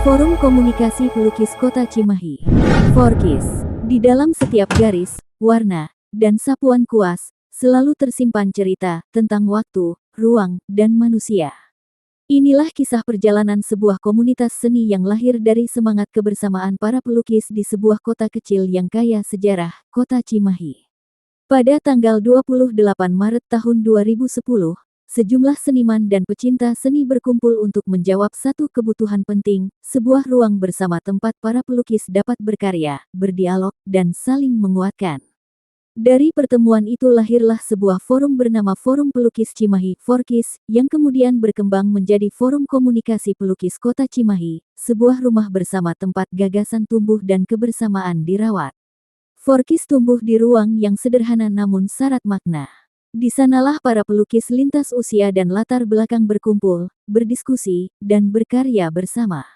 Forum Komunikasi Pelukis Kota Cimahi. Forkis. Di dalam setiap garis, warna, dan sapuan kuas, selalu tersimpan cerita tentang waktu, ruang, dan manusia. Inilah kisah perjalanan sebuah komunitas seni yang lahir dari semangat kebersamaan para pelukis di sebuah kota kecil yang kaya sejarah, Kota Cimahi. Pada tanggal 28 Maret tahun 2010, sejumlah seniman dan pecinta seni berkumpul untuk menjawab satu kebutuhan penting, sebuah ruang bersama tempat para pelukis dapat berkarya, berdialog, dan saling menguatkan. Dari pertemuan itu lahirlah sebuah forum bernama Forum Pelukis Cimahi, Forkis, yang kemudian berkembang menjadi Forum Komunikasi Pelukis Kota Cimahi, sebuah rumah bersama tempat gagasan tumbuh dan kebersamaan dirawat. Forkis tumbuh di ruang yang sederhana namun syarat makna. Di sanalah para pelukis lintas usia dan latar belakang berkumpul, berdiskusi, dan berkarya bersama.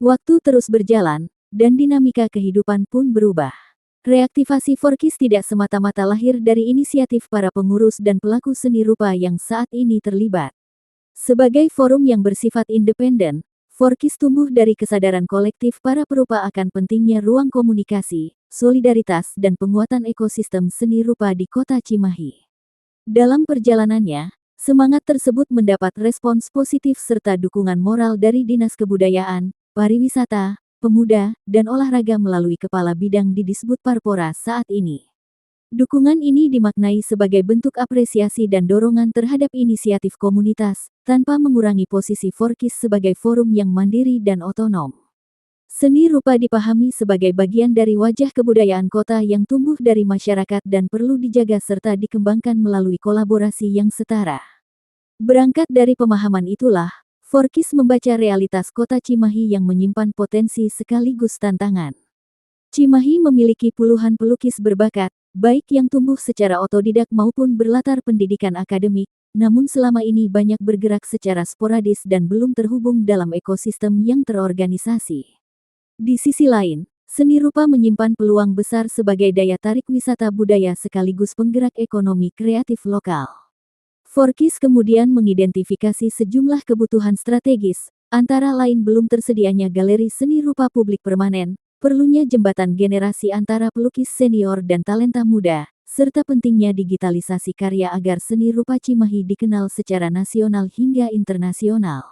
Waktu terus berjalan, dan dinamika kehidupan pun berubah. Reaktivasi Forkis tidak semata-mata lahir dari inisiatif para pengurus dan pelaku seni rupa yang saat ini terlibat. Sebagai forum yang bersifat independen, Forkis tumbuh dari kesadaran kolektif para perupa akan pentingnya ruang komunikasi, solidaritas dan penguatan ekosistem seni rupa di Kota Cimahi. Dalam perjalanannya, semangat tersebut mendapat respons positif serta dukungan moral dari Dinas Kebudayaan, Pariwisata, Pemuda, dan Olahraga melalui Kepala Bidang di Disbud Parpora saat ini. Dukungan ini dimaknai sebagai bentuk apresiasi dan dorongan terhadap inisiatif komunitas, tanpa mengurangi posisi Forkis sebagai forum yang mandiri dan otonom. Seni rupa dipahami sebagai bagian dari wajah kebudayaan kota yang tumbuh dari masyarakat dan perlu dijaga serta dikembangkan melalui kolaborasi yang setara. Berangkat dari pemahaman itulah, Forkis membaca realitas Kota Cimahi yang menyimpan potensi sekaligus tantangan. Cimahi memiliki puluhan pelukis berbakat, baik yang tumbuh secara otodidak maupun berlatar pendidikan akademik, namun selama ini banyak bergerak secara sporadis dan belum terhubung dalam ekosistem yang terorganisasi. Di sisi lain, seni rupa menyimpan peluang besar sebagai daya tarik wisata budaya sekaligus penggerak ekonomi kreatif lokal. Forkis kemudian mengidentifikasi sejumlah kebutuhan strategis, antara lain belum tersedianya galeri seni rupa publik permanen, perlunya jembatan generasi antara pelukis senior dan talenta muda, serta pentingnya digitalisasi karya agar seni rupa Cimahi dikenal secara nasional hingga internasional.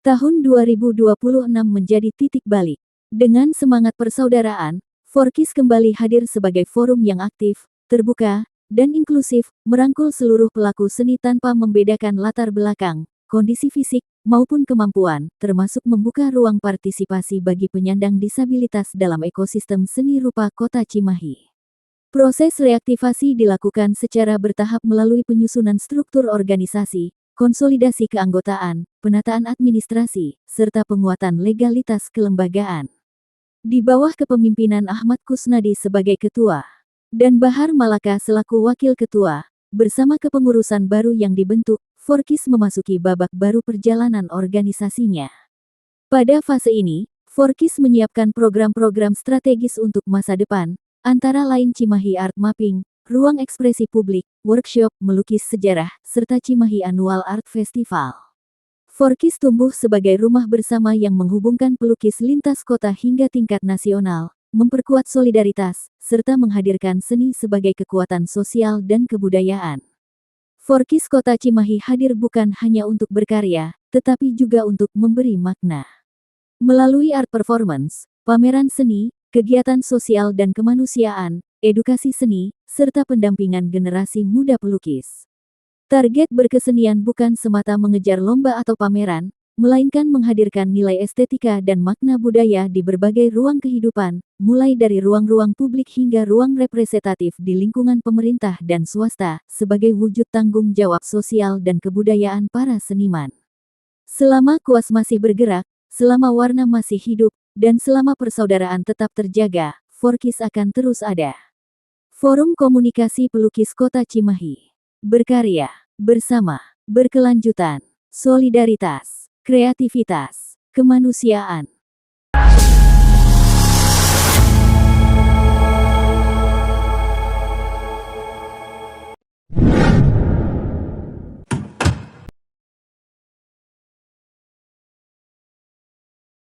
Tahun 2026 menjadi titik balik. Dengan semangat persaudaraan, Forkis kembali hadir sebagai forum yang aktif, terbuka, dan inklusif, merangkul seluruh pelaku seni tanpa membedakan latar belakang, kondisi fisik, maupun kemampuan, termasuk membuka ruang partisipasi bagi penyandang disabilitas dalam ekosistem seni rupa Kota Cimahi. Proses reaktivasi dilakukan secara bertahap melalui penyusunan struktur organisasi, konsolidasi keanggotaan, penataan administrasi, serta penguatan legalitas kelembagaan. Di bawah kepemimpinan Ahmad Kusnadi sebagai ketua, dan Bahar Malaka selaku wakil ketua, bersama kepengurusan baru yang dibentuk, Forkis memasuki babak baru perjalanan organisasinya. Pada fase ini, Forkis menyiapkan program-program strategis untuk masa depan, antara lain Cimahi Art Mapping, ruang ekspresi publik, workshop, melukis sejarah, serta Cimahi Annual Art Festival. Forkis tumbuh sebagai rumah bersama yang menghubungkan pelukis lintas kota hingga tingkat nasional, memperkuat solidaritas, serta menghadirkan seni sebagai kekuatan sosial dan kebudayaan. Forkis Kota Cimahi hadir bukan hanya untuk berkarya, tetapi juga untuk memberi makna. Melalui art performance, pameran seni, kegiatan sosial dan kemanusiaan, edukasi seni, serta pendampingan generasi muda pelukis. Target berkesenian bukan semata mengejar lomba atau pameran, melainkan menghadirkan nilai estetika dan makna budaya di berbagai ruang kehidupan, mulai dari ruang-ruang publik hingga ruang representatif di lingkungan pemerintah dan swasta, sebagai wujud tanggung jawab sosial dan kebudayaan para seniman. Selama kuas masih bergerak, selama warna masih hidup, dan selama persaudaraan tetap terjaga, Forkis akan terus ada. Forum Komunikasi Pelukis Kota Cimahi. Berkarya, bersama, berkelanjutan, solidaritas, kreativitas, kemanusiaan.